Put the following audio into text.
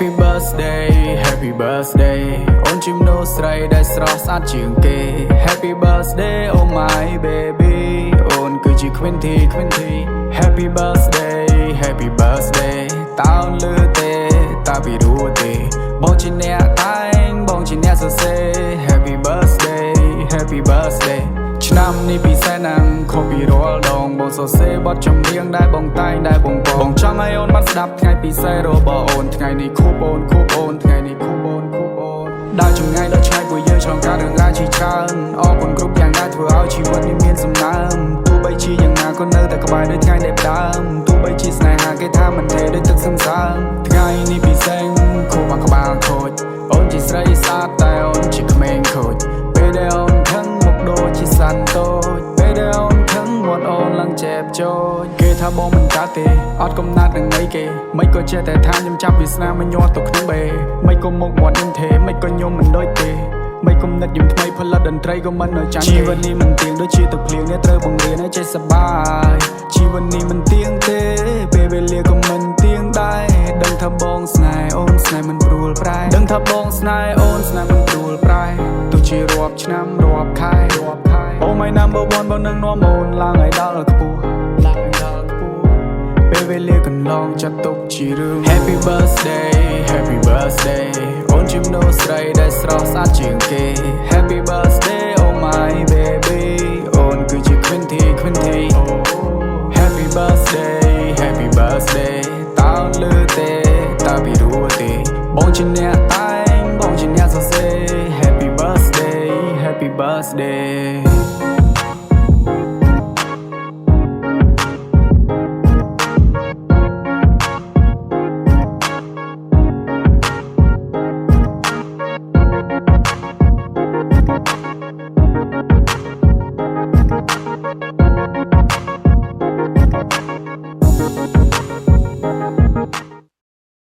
Happy birthday Happy birthday អូនជំនួសស្រីដែលស្រស់ស្អាតជាងគេ Happy birthday oh my baby អូនគឺជា Quinty Happy birthday Happy birthday តើអូនលឺទេតើពីរੂទេបងជាអ្នកតែងបងជាអ្នកសរសេរ Happy birthday Happy birthday ឆ្នាំនេះពិសេសណាស់ខុសពីរាល់ដងបងសរសេរបទចម្រៀងដែលបងតែងដែលបងចង់ឲ្យអូនបានស្ដាប់ថ្ងៃពិសេសរបស់អូនថ្ងៃនេះខួបអូនថ្ងៃនេះខួបអូនដើរចម្ងាយដល់ឆ្ងាយពួកយើងឆ្លងកាត់រឿងរ៉ាវជាច្រើនអរគុណគ្រប់យ៉ាងដែលធ្វើឲ្យជីវិតនេះមានសំណើមទោះបីជាយ៉ាងណាក៏នៅតែក្បែរដូចថ្ងៃដែលផ្ដើមទោះបីជាស្នេហាគេថាមិនទេដូចទឹកសន្សើមថ្ងៃនេះពិសេសខួបមកក្បាលខូចអូនជាស្រីស្អាតតែអូនជាក្មេងខូចពេលដែលអូនខឹងមកដូចជាសន្ទូចពេលដែលអូនខឹងមាត់អូនឡើងចែបចោចគេថាបងមិនកើតទេអត់កំណត់នឹងអីគេមិនក៏ចេះតែថាខ្ញុំចាប់វាសនាមកញាត់ទៅក្នុងបេមិនក៏មុខមាត់ខ្ញុំទេមិនក៏ខ្ញុំមិនដូចទេមិនគំនិតខ្ញុំថ្មីផលិតតន្ត្រីក៏មិននៅចាំជីវិតនេះមិនទៀងដូចជាទឹកភ្លៀងនេះត្រូវបង្រៀនឲ្យចេះសប្បាយជីវិតនេះមិនទៀងទេពេលវេលាក៏មិនទៀងដែរដឹងថាបងស្នេហ៍អូនស្នេហ៍មិនព្រួលប្រែដឹងថាបងស្នេហ៍អូនស្នេហ៍មិនព្រួលប្រែទោះជារាប់ឆ្នាំរាប់ខែOh my number one បងនឹងនាំអូនឡើងឲ្យដល់ខ្ពស់ពេលវេលាកន្លងចាត់ទុកជារឿង Happy birthday Happy birthday អូនជំនួសស្រីដែលស្រស់ស្អាតជាងគេ Happy birthday oh my baby អូនគឺជា Quinty Happy birthday Happy birthday តើលឺទេតើពីរੂទេបងជាអ្នកតែងបងជាអ្នកសរសេរ Happy birthday Happy birthday